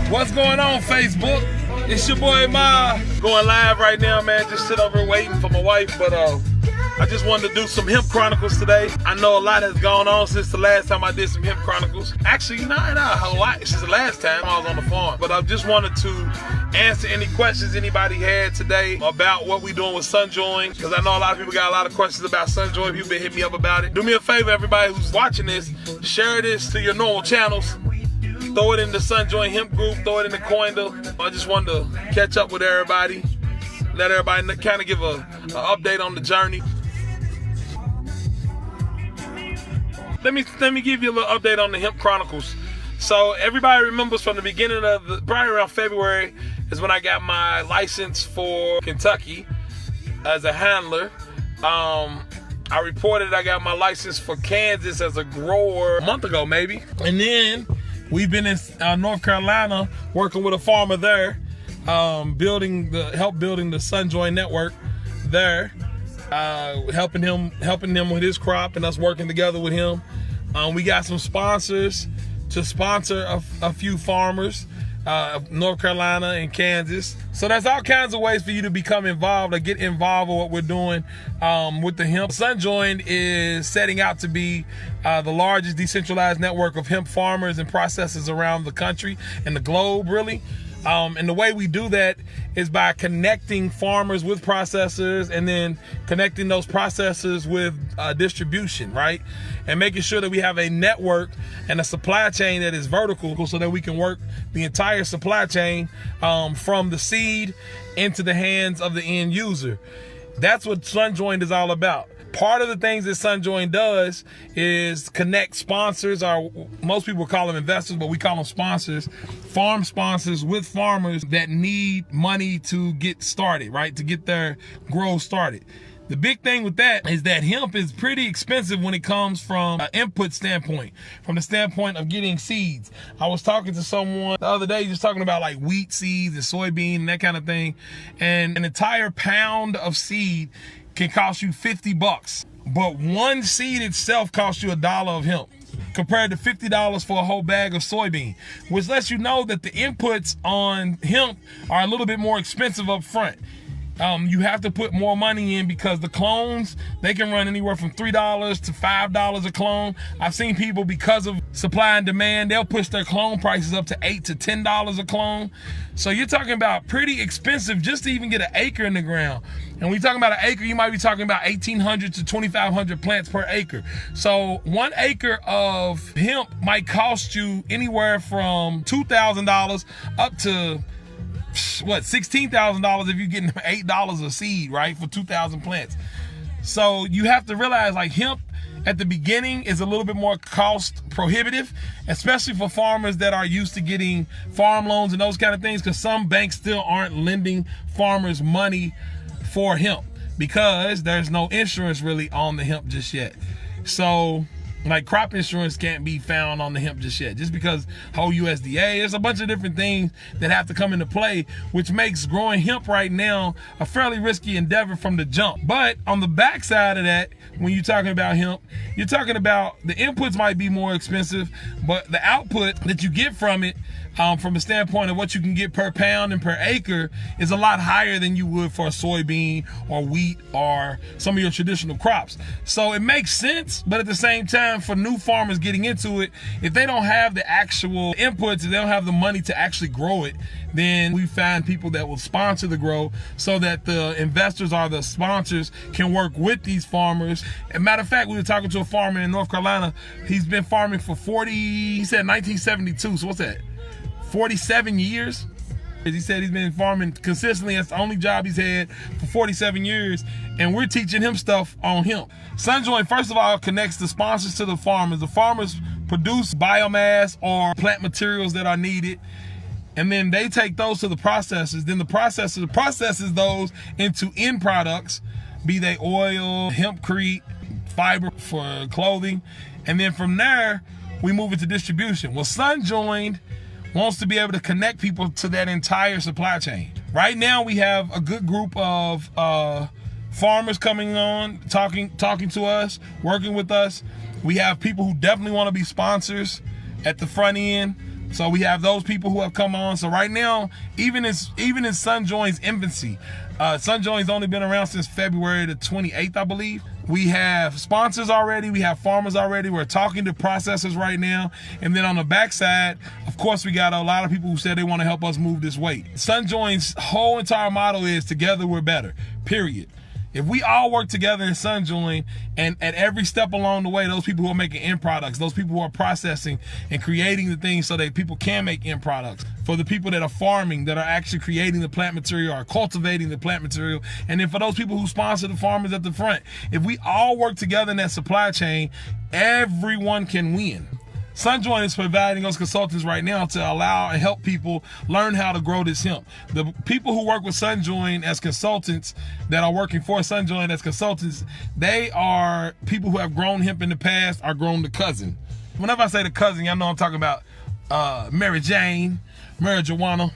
What's going on, Facebook? It's your boy Marh. Going live right now, man. Just sit over waiting for my wife, but I just wanted to do some Hemp Chronicles today. I know a lot has gone on since the last time I did some Hemp Chronicles. Actually, not a lot since the last time I was on the farm. But I just wanted to answer any questions anybody had today about what we doing with SunJoin, because I know a lot of people got a lot of questions about SunJoin. People been hitting me up about it. Do me a favor, everybody who's watching this, share this to your normal channels. Throw it in the SunJoin Hemp group, throw it in the Coindle. I just wanted to catch up with everybody, let everybody kind of give a update on the journey. Let me give you a little update on the Hemp Chronicles. So everybody remembers from the beginning of probably around February is when I got my license for Kentucky as a handler. I reported I got my license for Kansas as a grower a month ago, maybe. And then we've been in North Carolina working with a farmer there, help building the SunJoin network there, helping him with his crop and us working together with him. We got some sponsors to sponsor a few farmers, North Carolina and Kansas. So there's all kinds of ways for you to become involved or get involved with what we're doing with the hemp. SunJoin is setting out to be the largest decentralized network of hemp farmers and processors around the country and the globe, really. And the way we do that is by connecting farmers with processors and then connecting those processors with distribution, right? And making sure that we have a network and a supply chain that is vertical so that we can work the entire supply chain from the seed into the hands of the end user. That's what SunJoin is all about. Part of the things that SunJoin does is connect sponsors, or most people call them investors, but we call them sponsors, farm sponsors with farmers that need money to get started, right? To get their growth started. The big thing with that is that hemp is pretty expensive when it comes from an input standpoint, from the standpoint of getting seeds. I was talking to someone the other day just talking about like wheat seeds and soybean and that kind of thing. And an entire pound of seed can cost you $50, but one seed itself costs you $1 of hemp, compared to $50 for a whole bag of soybean, which lets you know that the inputs on hemp are a little bit more expensive up front. You have to put more money in because the clones, they can run anywhere from $3 to $5 a clone. I've seen people, because of supply and demand, they'll push their clone prices up to $8 to $10 a clone. So you're talking about pretty expensive just to even get an acre in the ground. And when you're talking about an acre, you might be talking about 1,800 to 2,500 plants per acre. So 1 acre of hemp might cost you anywhere from $2,000 up to what, $16,000 if you're getting $8 a seed, right, for 2,000 plants. So you have to realize, like, hemp at the beginning is a little bit more cost prohibitive, especially for farmers that are used to getting farm loans and those kind of things, because some banks still aren't lending farmers money for hemp because there's no insurance really on the hemp just yet. So like crop insurance can't be found on the hemp just yet, just because whole USDA, there's a bunch of different things that have to come into play, which makes growing hemp right now a fairly risky endeavor from the jump. But on the backside of that, when you're talking about hemp, you're talking about the inputs might be more expensive, but the output that you get from it, from a standpoint of what you can get per pound and per acre, is a lot higher than you would for a soybean or wheat or some of your traditional crops. So it makes sense, but at the same time, for new farmers getting into it, if they don't have the actual inputs, if they don't have the money to actually grow it, then we find people that will sponsor the grow so that the investors or the sponsors can work with these farmers. As a matter of fact, we were talking to a farmer in North Carolina. He's been farming for he said 1972, so what's that? 47 years. He said he's been farming consistently. That's the only job he's had for 47 years. And we're teaching him stuff on hemp. SunJoin, first of all, connects the sponsors to the farmers. The farmers produce biomass or plant materials that are needed. And then they take those to the processors. Then the processor processes those into end products, be they oil, hempcrete, fiber for clothing. And then from there, we move it to distribution. Well, SunJoin wants to be able to connect people to that entire supply chain. Right now, we have a good group of farmers coming on, talking to us, working with us. We have people who definitely want to be sponsors at the front end. So we have those people who have come on. So right now, even in SunJoin's infancy, SunJoin's only been around since February the 28th, I believe. We have sponsors already. We have farmers already. We're talking to processors right now. And then on the backside, of course, we got a lot of people who said they want to help us move this weight. SunJoin's whole entire motto is together we're better, period. If we all work together in SunJoin, and at every step along the way, those people who are making end products, those people who are processing and creating the things so that people can make end products, for the people that are farming, that are actually creating the plant material or cultivating the plant material, and then for those people who sponsor the farmers at the front, if we all work together in that supply chain, everyone can win. SunJoin is providing us consultants right now to allow and help people learn how to grow this hemp. The people who work with SunJoin as consultants, that are working for SunJoin as consultants, they are people who have grown hemp in the past, or grown the cousin. Whenever I say the cousin, y'all know I'm talking about Mary Jane, marijuana,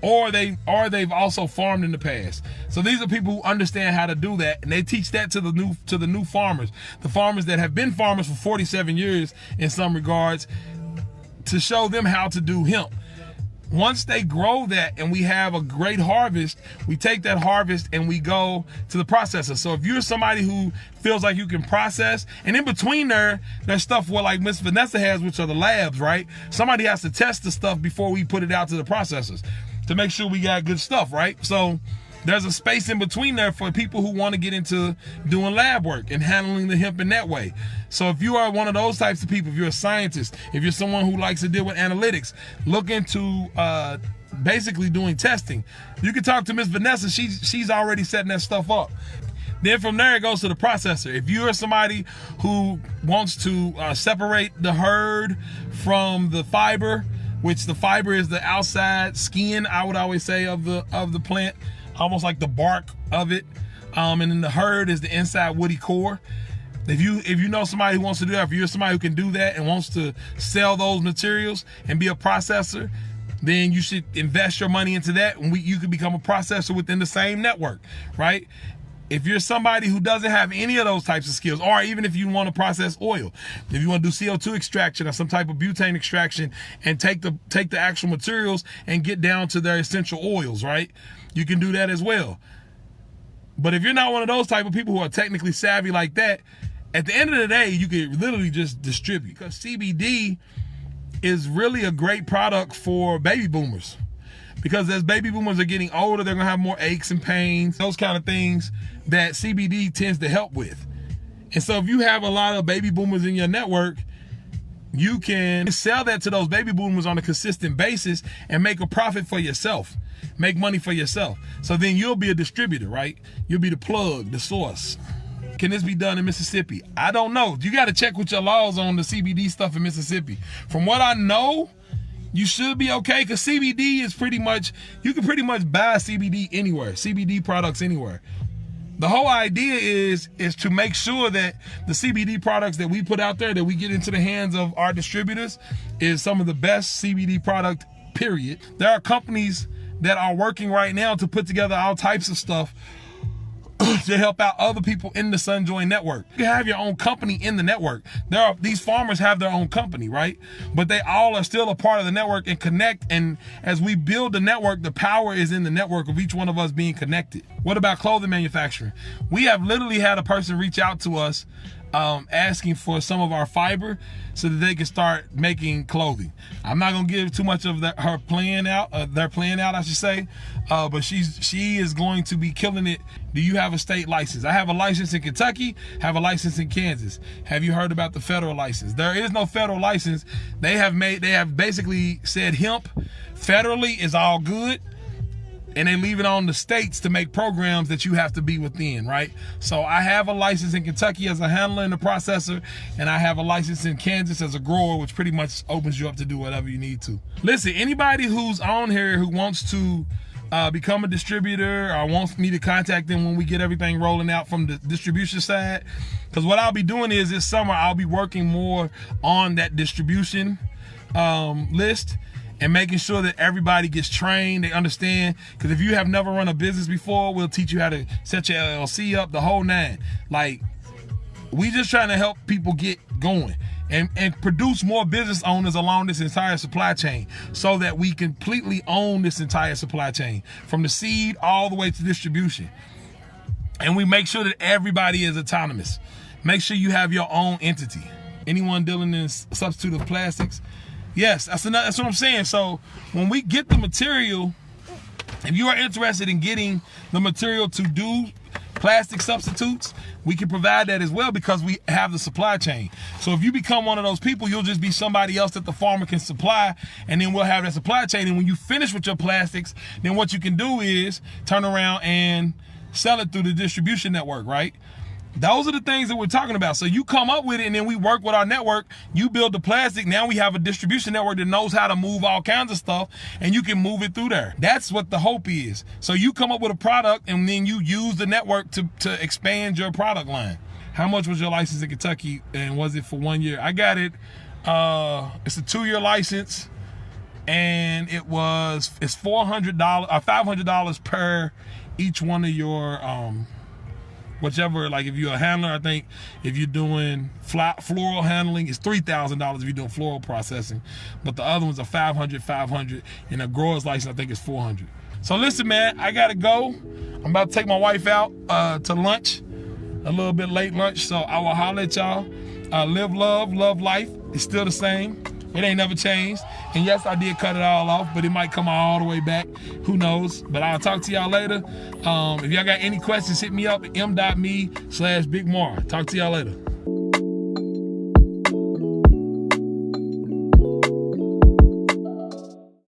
or they've also farmed in the past. So these are people who understand how to do that, and they teach that to the new farmers, the farmers that have been farmers for 47 years in some regards, to show them how to do hemp. Once they grow that and we have a great harvest, we take that harvest and we go to the processor. So if you're somebody who feels like you can process, and in between there's stuff where like Miss Vanessa has, which are the labs, right? Somebody has to test the stuff before we put it out to the processors to make sure we got good stuff, right? So there's a space in between there for people who want to get into doing lab work and handling the hemp in that way. So if you are one of those types of people, if you're a scientist, if you're someone who likes to deal with analytics, look into basically doing testing. You can talk to Miss Vanessa. She's already setting that stuff up. Then from there, it goes to the processor. If you are somebody who wants to separate the herd from the fiber, which the fiber is the outside skin, I would always say, of the plant, almost like the bark of it, and then the herd is the inside woody core. If you know somebody who wants to do that, if you're somebody who can do that and wants to sell those materials and be a processor, then you should invest your money into that, and you can become a processor within the same network, right? If you're somebody who doesn't have any of those types of skills, or even if you want to process oil, if you want to do CO2 extraction or some type of butane extraction and take the actual materials and get down to their essential oils, right? You can do that as well. But if you're not one of those type of people who are technically savvy like that, at the end of the day, you can literally just distribute, because CBD is really a great product for baby boomers. Because as baby boomers are getting older, they're gonna have more aches and pains, those kind of things that CBD tends to help with. And so if you have a lot of baby boomers in your network, you can sell that to those baby boomers on a consistent basis and make a profit for yourself, make money for yourself. So then you'll be a distributor, right? You'll be the plug, the source. Can this be done in Mississippi? I don't know. You got to check with your laws on the CBD stuff in Mississippi. From what I know, you should be okay, because CBD is pretty much, you can pretty much buy CBD anywhere, CBD products anywhere. The whole idea is to make sure that the CBD products that we put out there, that we get into the hands of our distributors, is some of the best CBD product, period. There are companies that are working right now to put together all types of stuff to help out other people in the SunJoin network. You have your own company in the network. These farmers have their own company, right? But they all are still a part of the network and connect. And as we build the network, the power is in the network of each one of us being connected. What about clothing manufacturing? We have literally had a person reach out to us asking for some of our fiber so that they can start making clothing. I'm not gonna give too much of their plan out, I should say, but she is going to be killing it. Do you have a state license? I have a license in Kentucky, have a license in Kansas. Have you heard about the federal license? There is no federal license. They have basically said hemp federally is all good, and they leave it on the states to make programs that you have to be within, right? So I have a license in Kentucky as a handler and a processor, and I have a license in Kansas as a grower, which pretty much opens you up to do whatever you need to. Listen, anybody who's on here who wants to become a distributor or wants me to contact them when we get everything rolling out from the distribution side, because what I'll be doing is this summer, I'll be working more on that distribution list, and making sure that everybody gets trained, they understand. Because if you have never run a business before, we'll teach you how to set your LLC up, the whole nine. Like, we just trying to help people get going. and produce more business owners along this entire supply chain so that we completely own this entire supply chain from the seed all the way to distribution. And we make sure that everybody is autonomous. Make sure you have your own entity. Anyone dealing in substitutive plastics? Yes, that's what I'm saying. So when we get the material, if you are interested in getting the material to do plastic substitutes, we can provide that as well because we have the supply chain. So if you become one of those people, you'll just be somebody else that the farmer can supply, and then we'll have that supply chain. And when you finish with your plastics, then what you can do is turn around and sell it through the distribution network, right? Those are the things that we're talking about. So you come up with it, and then we work with our network. You build the plastic. Now we have a distribution network that knows how to move all kinds of stuff, and you can move it through there. That's what the hope is. So you come up with a product, and then you use the network to expand your product line. How much was your license in Kentucky, and was it for 1 year? I got it. It's a 2-year license, and it's $400 or $500 per each one of your whichever, like if you're a handler, I think if you're doing floral handling, it's $3,000 if you're doing floral processing. But the other ones are $500, and a grower's license, I think, is $400. So listen, man, I gotta go. I'm about to take my wife out to lunch, a little bit late lunch, so I will holler at y'all. Live love, love life. It's still the same. It ain't never changed. And yes, I did cut it all off, but it might come all the way back. Who knows? But I'll talk to y'all later. If y'all got any questions, hit me up at m.me/Big Marh. Talk to y'all later.